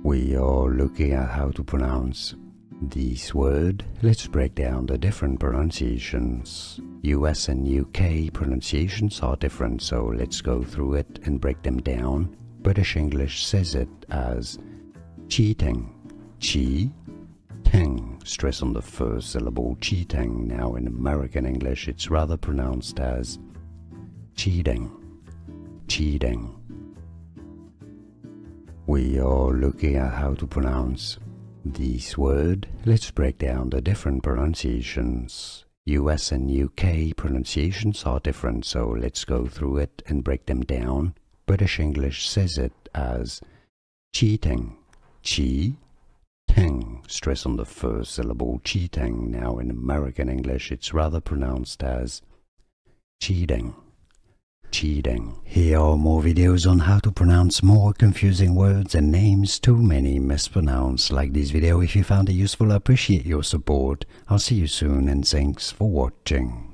We are looking at how to pronounce this word. Let's break down the different pronunciations. US and UK pronunciations are different, so let's go through it and break them down. British English says it as cheating, cheating, stress on the first syllable, cheating. Now in American English it's rather pronounced as cheating, cheating. We are looking at how to pronounce this word. Let's break down the different pronunciations. US and UK pronunciations are different, so let's go through it and break them down. British English says it as cheating, cheating, stress on the first syllable, cheating. Now in American English it's rather pronounced as cheating, cheating. Here are more videos on how to pronounce more confusing words and names too many mispronounced. Like this video if you found it useful. I appreciate your support. I'll see you soon and thanks for watching.